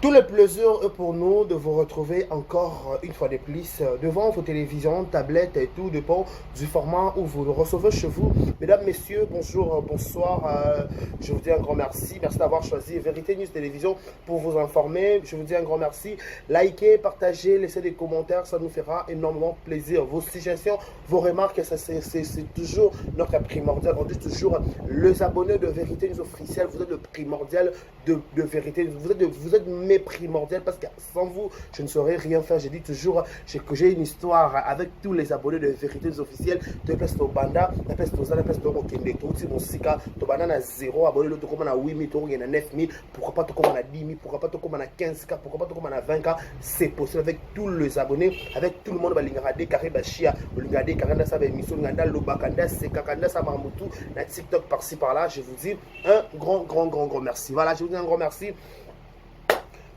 Tout le plaisir est pour nous de vous retrouver encore une fois de plus devant vos télévisions, tablettes et tout dépend du format où vous le recevez chez vous. Mesdames, messieurs, bonjour, bonsoir. Je vous dis un grand merci. Merci d'avoir choisi Vérité News Télévision pour vous informer. Je vous dis un grand merci. Likez, partagez, laissez des commentaires, ça nous fera énormément plaisir. Vos suggestions, vos remarques, c'est toujours notre primordial. On dit toujours, les abonnés de Vérité News officielle, vous êtes le primordial de Vérité. Vous êtes mes primordial parce que sans vous, je ne saurais rien faire. Je dis toujours que j'ai une histoire avec tous les abonnés de Vérités officielles. Tu es au Banda, tu es au Zana, tu es au Kende, tu es au Sika, tu es 0 abonnés, tu es à 8 000, tu es à 9 000, pourquoi pas tu es à 10 000, pourquoi pas tu es à 15K, pourquoi pas tu es à 20K. C'est possible avec tous les abonnés, avec tout le monde. Balingade, Kariba Chia, Balingade, Karanda Sabe, Mission, Ganda, Lobakanda, Sekakanda, Samamutu, na TikTok par-ci par-là. Je vous dis un grand merci. Voilà, je vous dis un grand merci.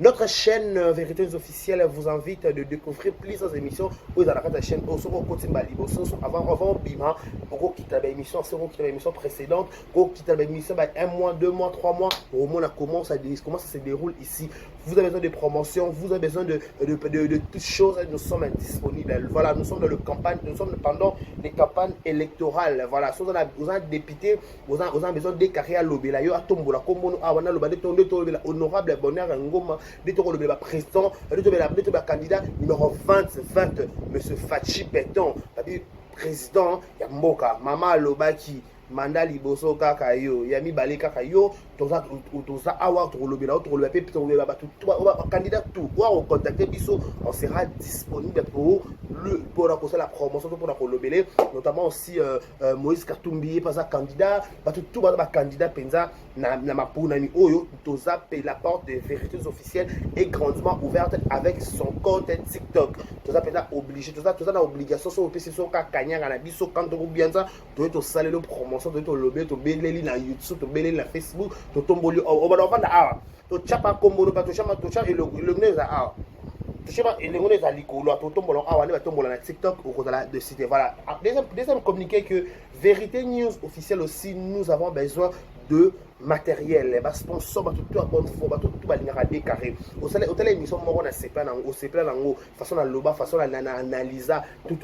Notre chaîne Vérité officielle vous invite de découvrir plusieurs émissions. Vous avez la chaîne avant Bima, pour quitter l'émission, c'est l'émission précédente, pour quitter l'émission, 1 mois, 2 mois, 3 mois, au moment comment ça se déroule ici. Vous avez besoin de promotions, vous avez besoin de toutes choses, nous sommes disponibles. Voilà, nous sommes dans le campagne, nous sommes pendant les campagnes électorales. Voilà, si vous avez député, vous avez besoin de carrières lobby, à Tombola, comme on a honorable bonheur Ngoma. Le président, le candidat numéro 20, M. Fachi Beton, président, Yamboka, Mama Lobaki, Manda Liboso Kakayo, Yami Bale Kakayo, Toza Awa, candidat tout, on contacter Bisso, on sera disponible pour la promotion, pour la lobby, notamment aussi Moïse Katumbi, pas un candidat, tout le candidat Penza, Namapuna Oyo, Toza la porte des vérités officielles est grandement ouverte avec son compte TikTok. Toza Penza obligé, Toza a obligation sur le PC, sur Kanyang, Anabiso, quand on bien ça, tu dois saler le promotion, tu dois lobby, tu dois belé na YouTube, tu dois belé na Facebook. To tomboli au bana awa to chapa kombolo ba to chama et le neza awa to chama et le neza likolo to tombolo awa ne ba tombolo na TikTok au kodala de citer. Voilà, deuxième communiqué que Vérité News officielle aussi, nous avons besoin de matériel, sponsor, tout à bonne foi, tout à l'ingradé carré. Au télé émission, on a CP nango, façon à loba, façon à analyser, tout.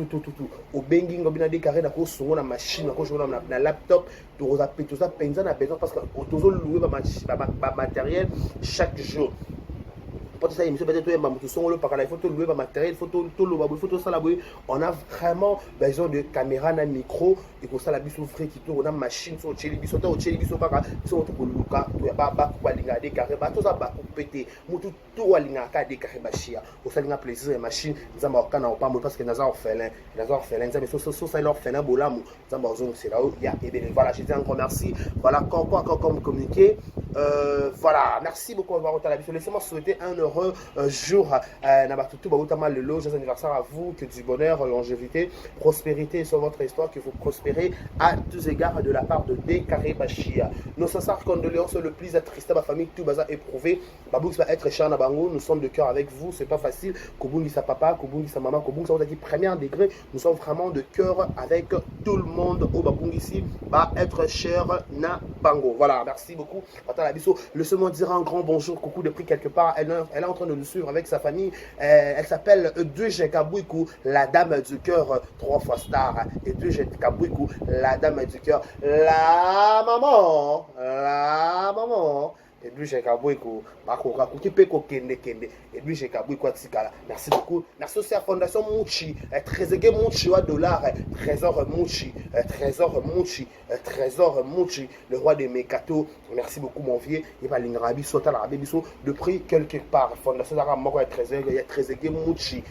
Au banging, on a des carrés, on a sur la machine, on a na laptop, tout ça, pensa na besoin parce que on doit louer ma matériel chaque jour. Pour ça, il faut louer matériel, on a vraiment besoin de caméra, de micro, et pour ça, la bise ouvre qui tourne, on a machine, sur le biso, sur le Luka, tu as pas de carré, tout ça, pété, tout à l'ingaka des carré bachia. Au sein de plaisir, les machines, nous avons pas parce que nous avons orphelin, nous avons orphelin, bolam, nous avons c'est là où il y a, et voilà, je dis un grand merci. Voilà, comme communiqué. Voilà, merci beaucoup d'avoir été à la bise. Laissez-moi souhaiter un heureux jour joyeux anniversaire à vous, que du bonheur, longévité, prospérité sur votre histoire, que vous prospérez à tous égards de la part de Décaré Bachia. Nos sincères condoléances, le plus attristé à ma famille, tout baza éprouvé. Babou va être cher à Bango, nous sommes de cœur avec vous, c'est pas facile. Kobungi sa papa, Kobungi sa maman, Kobungi sa dit premier degré, nous sommes vraiment de cœur avec tout le monde au Babungi ici, va être cher na Bango. Voilà, merci beaucoup. Laissez-moi dire un grand bonjour, coucou depuis quelque part. Elle est en train de nous suivre avec sa famille. Elle s'appelle Edwige Kabouikou, la dame du cœur, 3 fois star. Edwige Kabouikou, la dame du cœur. La maman. Edwige Kabouikou, Edwige Kabouikou, merci beaucoup. Merci aussi à la Fondation Mouchi, Trésor Mouchi, Trésor Mouchi, Trésor Mouchi, le roi des Mekato. Merci beaucoup, mon vieux. Il va l'Ingrabi, Sota, l'Arabie, depuis quelque part. Fondation Zara Moko, Trésor Mouchi,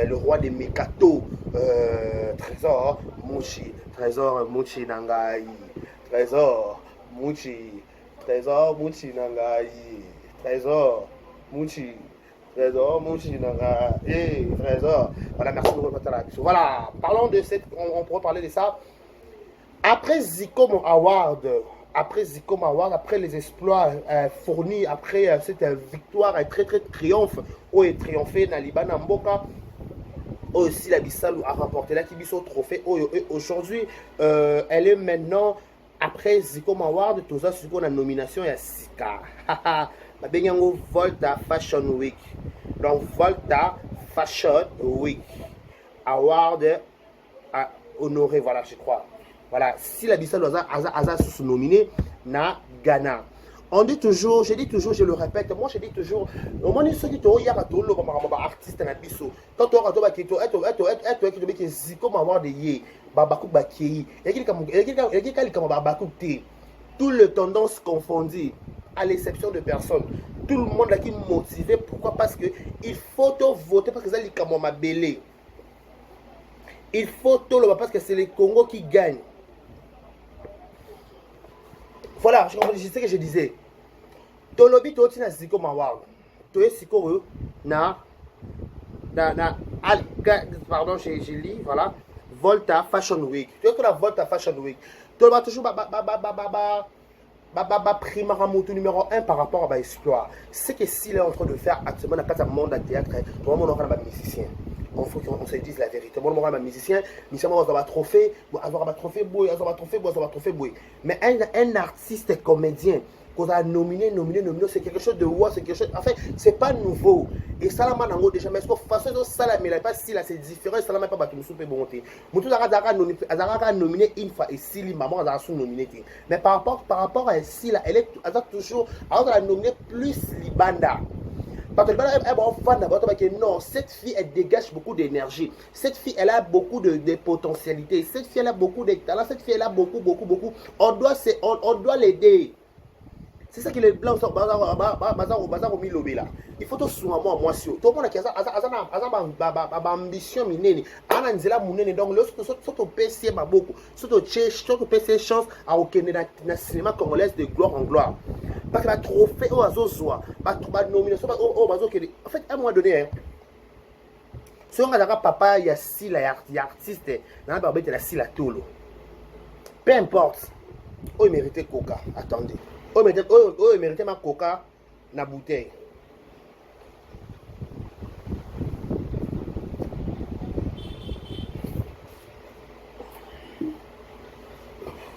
le roi des Mekato. Trésor Mouchi, Nangai. Trésor Mouchi Nangai. Trésor Mouchi Nangai. Trésor. Voilà, merci beaucoup. Voilà, parlons de cette. On pourrait parler de ça. Après Zicom Award, après les exploits fournis, après cette victoire très triomphe, où est triomphé Naliban Mboka, aussi la Bissalou a remporté la Kibiso trophée. Aujourd'hui, elle est maintenant, après Zicom Award, tout ça, c'est qu'on a nomination à Sika. Babengango Volta Fashion Week. Donc Volta Fashion Week. Award honoré, voilà, je crois. Voilà, si la Bissau a sous-nominé na Ghana. On dit toujours, je le répète, moi je dis toujours, au moins ceux qui t'ont eu à tout le monde, artiste na Bissau. Quand tu auras qui t'ont été ziko maman de yé, babakou bakéi, et tout le tendance confondu, à l'exception de personnes. Tout le monde là qui est motivé, pourquoi? Parce que il faut voter parce que ça les comme ma belé. Il faut tout le parce que c'est les Congo qui gagnent. Voilà, je sais que je disais. Tolobi to tina ziko mawao. To siko na pardon, j'ai lu, voilà. Volta Fashion Week. Tu vois que la Volta Fashion Week. Tu vas toujours primera moto numéro 1 par rapport à l'histoire. C'est que s'il est en train de faire actuellement dans le monde du théâtre, vraiment on aura un musicien. Il faut qu'on se dise la vérité. Moi, je suis un musicien, mais on va trophée, mais un artiste comédien qu'on a nominé, c'est quelque chose de wow, c'est quelque chose. En fait, c'est pas nouveau. Et ça, là, maintenant, déjà, mais de façon, ça, là, mais pas si là, c'est différent. Ça, là, mais pas battu, nous sommes bonté. Moutou, a nominé une fois et si, maman, a nominé. Mais par rapport à si là, elle est toujours, alors, elle a nominé plus Libanda. Parce que non, cette fille, elle dégage beaucoup d'énergie. Cette fille, elle a beaucoup de potentialité. Cette fille, elle a beaucoup de talent. Cette fille, elle a beaucoup. On doit l'aider. C'est ça que les blancs sont au milieu là. Il faut tout souvent moi sur. Tout le monde qui a ambition minene. Ana nzela munene donc surtout PC beaucoup. Surtout PC chance à aucun na cinéma congolais de gloire en gloire. Parce que la trophée au azozwa, ba nomination au bazo que en fait à un moment donné si on a papa il y a si la artiste na ba bête la si la tolo. Peu importe. Oh il méritait coca. Attendez. Oh il méritait ma coca na bouteille.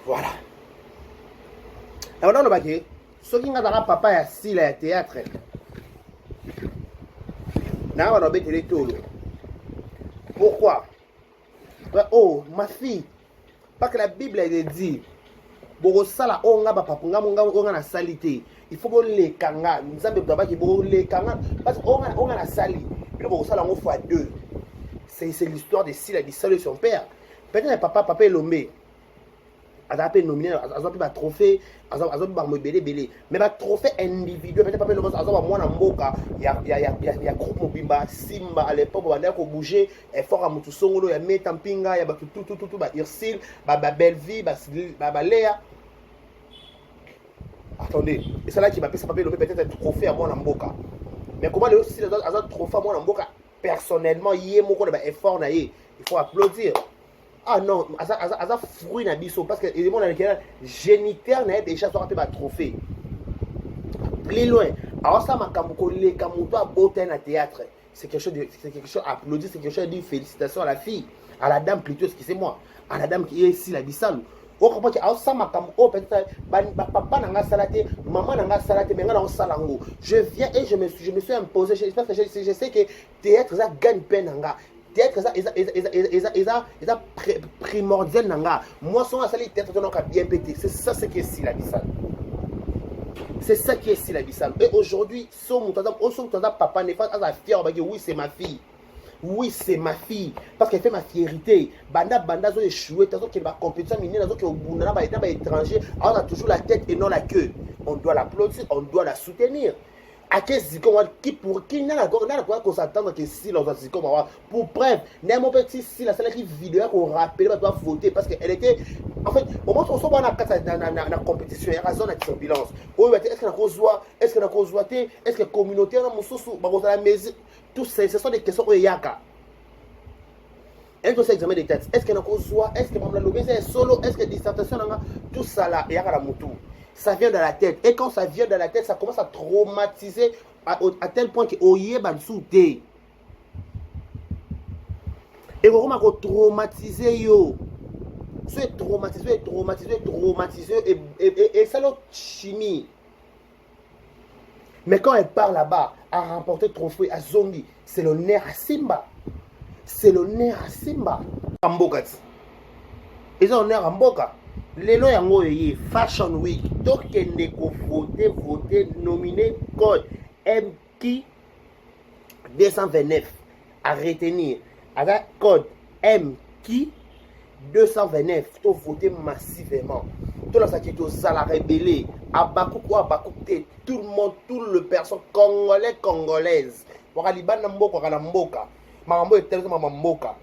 Voilà. Alors on va dire ceux qui ont papa ya si la théâtre. Na on va mettre les tolo. Pourquoi? Oh ma fille, parce que la Bible elle dit bokosala oyo nga bapapunga monga na sali te. Il faut bolekanga nzambe babaki bolekanga parce que on a la sali puis bokosala ngo fois deux. C'est l'histoire de Sila Bissau et son père. Peut-être papa Elombe a été nominé a un trophée a belé mais un trophée individuel peut-être papa Elombe a mwana mboka ya groupe Mobimba Simba à l'époque on a bouger effort à mutu songolo ya metampinga ya tout ba Irsil ba Belleville ba Léa. Attendez, et c'est là qui m'a fait ça peut-être un trophée à mwana mboka. Mais comment le aussi un trophée à mwana mboka personnellement yé moko ba effort na yé, il faut applaudir. Ah non, asa fruit na biso parce que les gens dans géniteur na déjà soit un trophée. Plus loin, alors ça m'a kamukole kamuto a beauté na théâtre. C'est quelque chose à applaudir, c'est quelque chose à dire félicitations à la fille, à la dame plutôt, excusez-moi, à la dame qui est ici la Bissau. On comprend que alors ça m'a kamukole peut-être papa nanga salate, maman nanga salate, mais nanga salango. Je viens et je me suis imposé, parce que je sais que théâtre ça gagne peine nanga. Théâtre ça primordial nanga. Moi son asali théâtre donc a bien pété. C'est ça ce qui est ici la Bissau. C'est ça qui est ici la Bissau. Et aujourd'hui, son papa n'est pas fier, oui c'est ma fille. Oui, c'est ma fille. Parce qu'elle fait ma fierté. Banda zo échoué. T'as qu'il va compétition minée. T'as qu'il va étranger. Alors on a toujours la tête et non la queue. On doit l'applaudir, on doit la soutenir. À quel ziko qui n'a quoi qu'on s'attend que si l'on a ziko pour preuve n'aime petit si la salle qui vidéo qu'on rappelle va voter parce qu'elle était en fait au moment où on soit dans la compétition il y a raison de turbulence est-ce que la causerie est-ce que la communauté la maison tout ça ce sont des questions yaka un dossier examen de tête est-ce que la causerie est-ce que la lobby est solo est-ce que dissertation tout ça là yaka la moto. Ça vient de la tête. Et quand ça vient de la tête, ça commence à traumatiser à tel point que oye bansouté. Et vraiment qu'on traumatiser yo. C'est traumatisé et ça l'autre chimie. Mais quand elle part là-bas, à remporter trophée à Zongi, c'est l'honneur à Simba. C'est l'honneur à Simba. Amboka. Et c'est l'honneur à Mboka. Lelo yango yé Fashion Week. Tokende ko voter, nominé code MK 229 à retenir. Avec code MK 229, tu voter massivement. Tout le monde qui a rébellé, tout le monde, tout le personne congolais, congolaise. Waka libana mboka, waka mboka. Mambo est tellement mboka.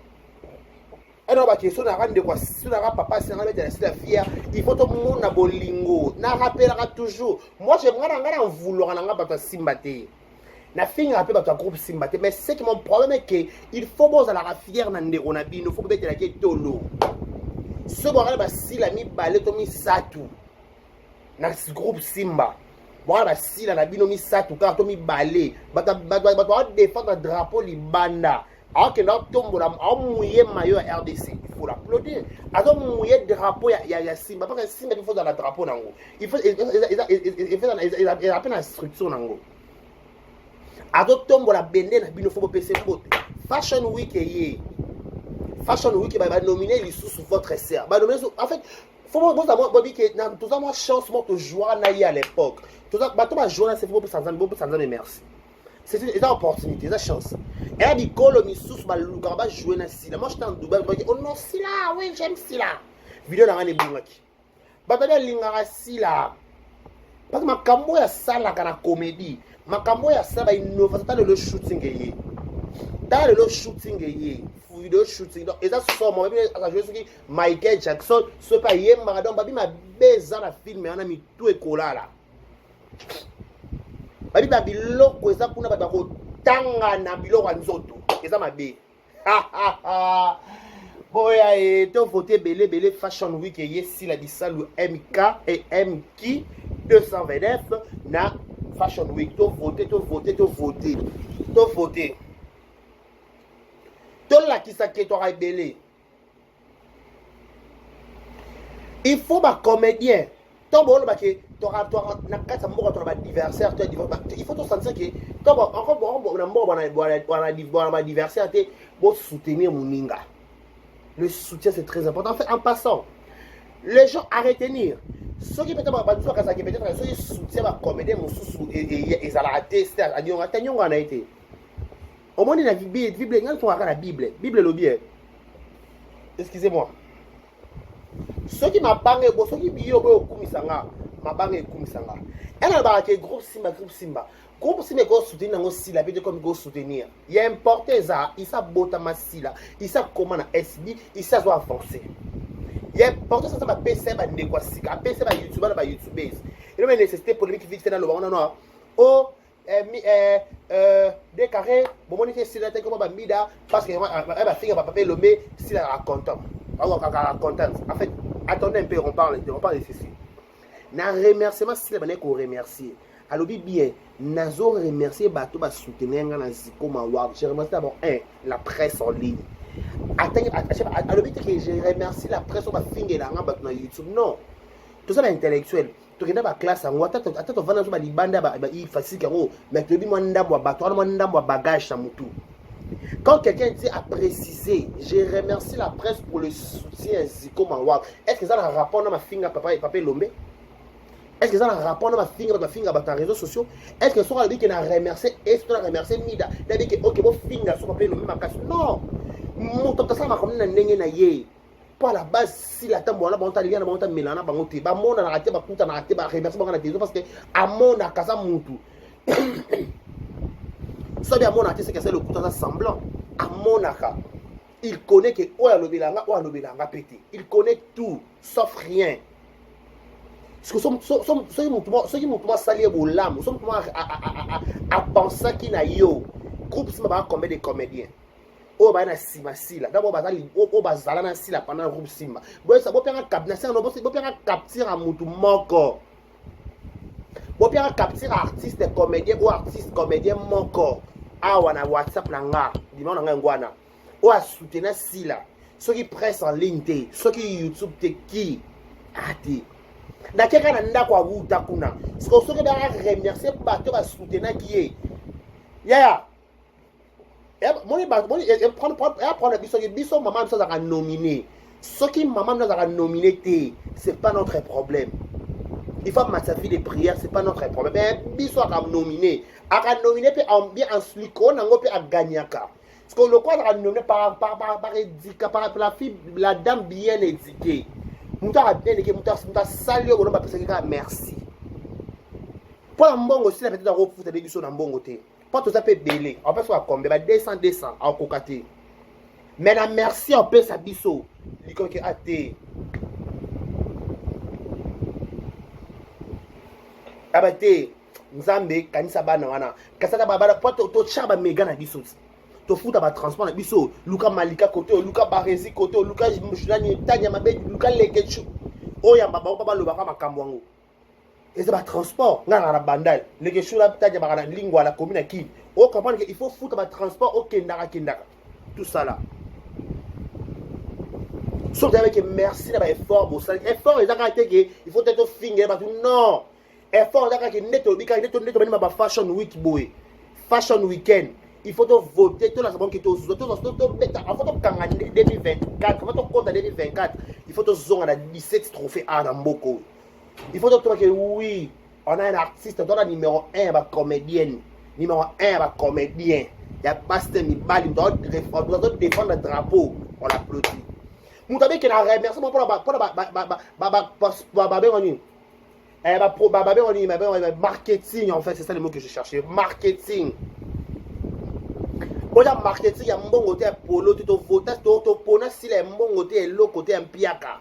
Et non, parce que si on a papa, si on a la fière, il faut tout le monde na bolingo. Na rappellera toujours. Moi, j'aimerais en vouloir en avoir Simbaté. Na fin rappelle votre groupe Simbaté. Mais c'est que mon problème est que il faut bon à la fière na ndéronabi. Il faut mettre la quête tolo. Ce boire ba si la mi balé to mi satu. Na groupe Simba. Boire ba si la bino mi satu car to mi balé. Ba défendre drapeau libanda. Alors que nous avons mouillé maillot à RDC, il faut l'applaudir. Alors mouillé drapeau il y a Simba, parce que Simba il faut dans le drapeau nango. Il faut il a peine la structure nango. Alors tombe la bende na bino faut PC bote. Fashion Week est Fashion Week va nominer les sous votre sœur. Va nominer en fait faut moi dire que tout ça moi chance moi de jouer à l'époque. Tout ça ba to ba jouer c'est pour sans merci. C'est une opportunité, c'est une chance. Et là, il colle au missous, il va jouer dans Silla. Moi, j'étais en Dubaï, je dis, oh non, Silla, oui, j'aime Silla. Vidéo dans les bungaki. Bataille lingara Silla. Parce que ma cambo ya ça là quand la comédie. Ma cambo ya ça va innover. T'as le shooting T'as le shooting vidéo shooting. Et ça sort moi, ça joue sur Michael Jackson, ce pas hier Maradona, babi ma beza na film, on a mis tout écola là. Babi biloko eza kuna ba ko tanga na biloko nzoto eza mabe boya to voter belé Fashion Week yesi la bisalu MK et MK 229 na Fashion Week to voter to la kisa ke to rebelle. Il faut ba comédien tant bon ba ke na kata mboka to ba diversaire to il faut to sentir que tant bon encore na mboka na diversaire te bo soutenir muninga. Le soutien c'est très important. En fait en passant les gens à retenir ceux qui peut-être ba dire que peut-être ceux qui soutiennent ba comédien mususu et ça la tester à nyonga tanyonga na été au moins la bible ngal to la bible le bien excusez-moi ceux qui m'a bangé ceux qui biyo bo kumisanga mabanga kumisanga elle a ba que groupe Simba go soutenir ngo sila peut comme go soutenir il y a importé ça il sa bota masila il sa comment na SB il sa doit avancer il y a importé ça ba PC ba négocier PC ba YouTuber ba YouTubers il y a une nécessité polémique vite dans le non oh des carrés bon on était sila comme ba mida parce que ba finir ba papier lomé sila racontant en fait attendez un peu on parle de ceci na remerciement si les qu'on remercier alobi bien nazo remercier bato ba soutenir nga na ziko mawab je remercie d'abord la presse en ligne alobi que je remercie la presse ba fingela nga bato na YouTube non tout ça intellectuel to kenda ba classe ngo ata to vana ba libanda ba i facile ngo mais to bi mo ndambo bato mo ndambo bagage sa mutu. Quand quelqu'un dit à préciser, je remercie la presse pour le soutien Ziko Mawab. Est-ce que ça a un rapport dans ma finger papa et papa Lombe? Est-ce que ça a un rapport dans ma finger dans les réseaux sociaux? Est-ce que ça a dit qu'il a remercié? Est-ce que ça a remercié Mida? Il a dit que ok, mon finger sur papa Lombe ma casse. Non! Mon top ça m'a comme une nenge na ye. Pour la base, si la table là, bon, t'as lié, bon, t'as mélana, bon, t'es pas mon, on a raté, bah, tout, on a raté, bah, remercie, bon, on a des parce que à mon, à casa, moutou. Ça bien mon artiste c'est le coup semblant à Monaka. Il connaît que Oya pété. Il connaît tout sauf rien. Parce que ceux qui m'ont sali au lame, ceux qui à penser qu'il n'a yo groupe c'est pas combien de comédiens. Oh bah na sima sila. D'abord bazali oh bazala na sila pendant groupe Simba. Bon ça bon bien capter ça bon bien capter à mutu moko. Bon bien capter artiste comédien ou artiste comédien moko. Awa na WhatsApp na nga dimona nga ngwana o a soutenir sila ceux qui presse en ligne te ceux qui YouTube te qui ati nakeka na ndako awuta kuna soki baka remercier bato basoutenaki ye yaya prendre biso mama biso azalaka nominé soki mama biso azalaka nominé te c'est pas notre problème. Il faut mettre sa vie de prière, c'est pas notre problème. Mais biso aka nominé pe bien ensuite on a pe a gagner ka. Parce que le quoi a nominé par la fille, la dame bien éduquée. Mouta a bien éduqué, mouta salué on va passer merci. Pour la mbongo aussi la petite à refout des biso na mbongo te. Pas tout ça peut belé. On peut soit combien 200 en kokate. Mais la merci on peut sa biso. Li ko ke até. Abate nzambe kanisa bana wana kasaka babala poto to chaba mega na biso to futa ba transport na biso luka malika côté luka barezi côté luka mushulani tanya mabe luka lekechu oya baba lobaka makambo ngo eza ba transport ngana na bandal lekechu la tanya bakana lingwa la commune ki o comprendre que il faut futa ba transport au kendaka tout ça là sauf avec merci na ba effort bo ça effort ezaka te que il faut être finger ba non effort d'aka que neto bika neto bani ma fashion week boy fashion weekend il faut voter tout la sabon qui to beta en faut kanga 2024 faut to compte 2024 il faut to zonga na 17 trophées à Mboko il faut to que oui on a un artiste dans la numéro 1 ba comédienne numéro 1 ba comédien il y a Pasteur Mibali doit défendre le drapeau on l'applaudit mutabe que na remerciement pour marketing, en fait, c'est ça le mot que je cherchais. Marketing. Pour marketing, il y a un bon côté polo, tu te votes, tu te si le bon côté et l'autre côté un piaka.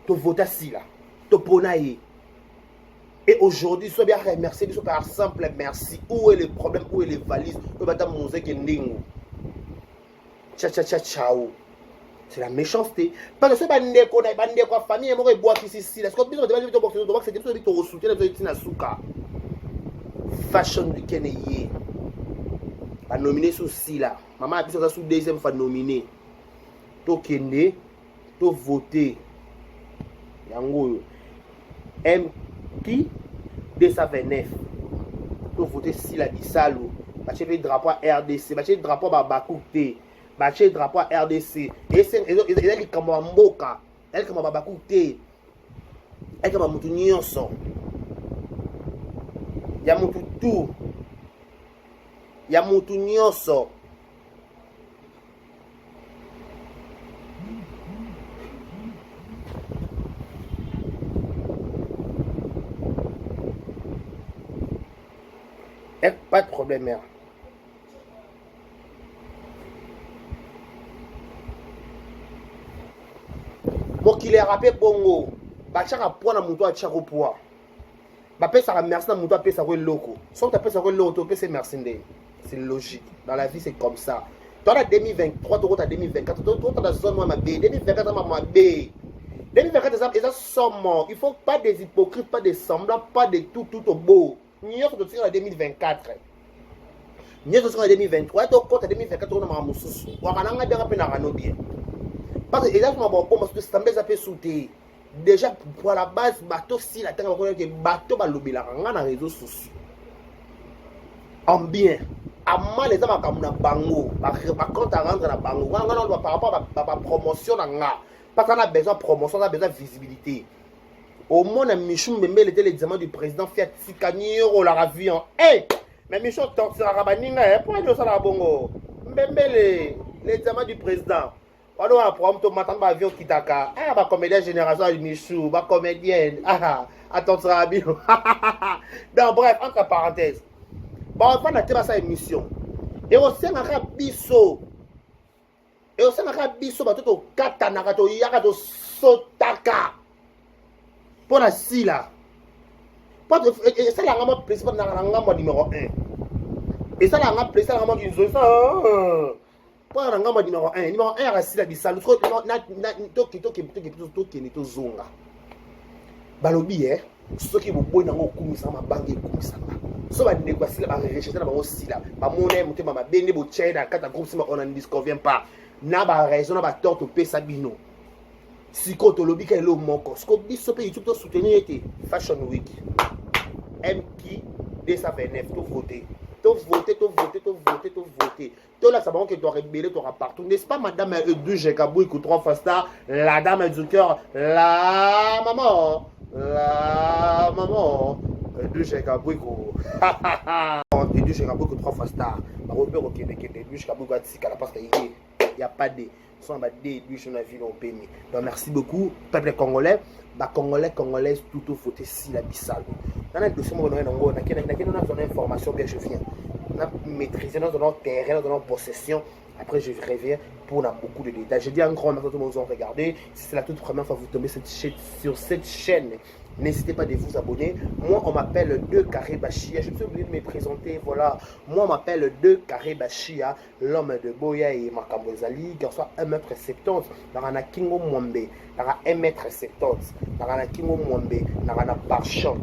Tu votes si là. Tu ponaï. Et aujourd'hui, sois bien remercié, sois par simple merci. Où est le problème, où est les valises? Tu vas t'amuser que ndingo. Ciao. C'est la méchanceté. Parce que ce bandé qu'on a, bandé quoi, famille, et moi, boire ici. Est-ce que tu as dit que c'est des choses qui te soutiennent, fashion du Kenya. A nominé sous si là. Maman a dit ça sous deuxième fois nominé. To kende, to voté. Yango. M qui 229. To voté si la Isalo. Baché le drapeau RDC. Baché le drapeau Babakoute. Baché le drapeau RDC. Et c'est elle comme Mboka. Elle comme Babakoute. Elle comme Moutou Nyonso. Ya Moutou tout. Ya Moutou Nyonso. Pas de problème, mère. Bon, qu'il est rappelé bongo. Bah, chaque point à mon toit, chaque poids. Bah, ça remercie à mon toit, ça va loco. Sauf que ça va loco, c'est merci. C'est logique. Dans la vie, c'est comme ça. Toi, en 2023, tu as 2024. Tu as la zone, moi, ma B. 2024, ma B. 2024, ils sont morts. Il ne faut pas des hypocrites, pas des semblants, pas de tout au beau. Nous sommes en 2024. Nous sommes en 2023. Tu as 2024, on a un moussou. On a un bien. Parce que exactement bon parce que ça me fait sauter. Déjà pour la base bateau si la terre que bateau ba lobela nga na réseaux sociaux. En bien. Amma les hommes comme na bango, ba compte à rendre na bango. Nga on doit par rapport à promotion na nga. Parce qu'on a besoin de promotion, on a besoin de visibilité. Au moins na Michou Mbembe était l'examen du président Fiat Sikaniro la ravion. Eh mais Michou tortira rabaninga pour aller ça la bongo. Mbembe l'examen du président. On doit prendre ton matin avion Kitaka. Ah, ma comédienne génération de Michou, ma comédienne. Ah, attention à bio. Donc, bref, entre parenthèses. Bon, on va faire ça émission. Et on sait un biso. Et on sait un biso, bah, tout au katana, tout au yaka, sotaka. Pour la si là. Et ça, la gamme principale, la gamme numéro 1. Et ça, la gamme principale, la gamme d'une zone. Pour la gamme numéro 1, numéro 1 à la bisal, zonga. Balobi, ceux qui vous boivent dans le kumisa, ma banque kumisa. So va négocier la recherche dans le sila. Ma monnaie, mon thème, ma béné, mon tchède, à 4 groupes, on n'en disconvient pas. N'a pas raison, n'a pas tort, au P. Sabino. siko tolobi ka elo moko siko biso pe YouTube to soutenir ete Fashion Week MK 229 to voter to voter to voter to voter to voter to là ça va que tu aurais rebellé tu auras partout n'est-ce pas madame Edu Jekabou écoute 3 fois star la dame du cœur la maman Edu Jekabou Edu Jekabou écoute 3 fois star ba repère OK Edu Jekabou va dire parce qu'il y a pas de sont ba des Edu na ville au pays donc merci beaucoup peuple congolais ba congolaises tout au voter si la bisalo dans le dossier mo na ngo na besoin d'information bien je viens on a maîtrisé notre terrain dans notre possession après je reviens pour on a beaucoup de détails. Je dis un grand merci à tout le monde qui nous a regardé. Si c'est la toute première fois que vous tombez sur cette chaîne, n'hésitez pas de vous abonner. Moi on m'appelle De Carré Bachia. Je me suis oublié de me présenter. Voilà, moi on m'appelle De Carré Bachia, l'homme de Boya et Makambozali, garçon 1m70 dans la Kingo Mwambe, dans 1m70 dans la Kingo Mwambe, dans la Parchoc.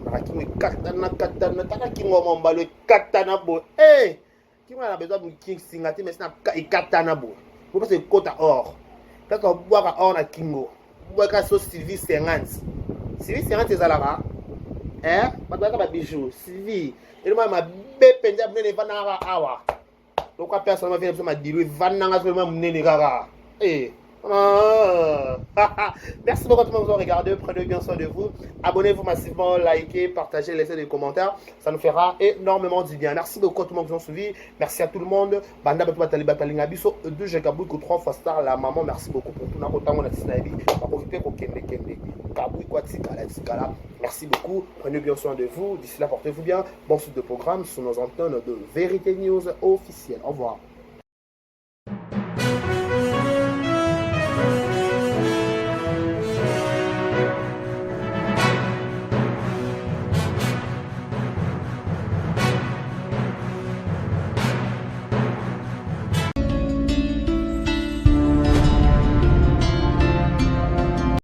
Katana kingo mamba le katana bo kingo a besoin de king singati mais na katana bo pour parce que kota or kaka boaka or na kingo boaka so Sylvie 50 ezalaka bataka ba bijou Sylvie et moi ma bepenja mnene vanara awa donc personne m'a fait ma dilu vananga seulement mnene kaka merci beaucoup à tout le monde qui nous a regardé. Prenez bien soin de vous. Abonnez-vous massivement, likez, partagez, laissez des commentaires. Ça nous fera énormément du bien. Merci beaucoup à tout le monde qui nous a suivis. Merci à tout le monde. Banda Batali Batali Ngabiso, 2 Jekabou, 3 fois star. La maman, merci beaucoup pour tout. Merci beaucoup. Prenez bien soin de vous. D'ici là, portez-vous bien. Bon suite de programme sur nos antennes de Vérité News officielle. Au revoir.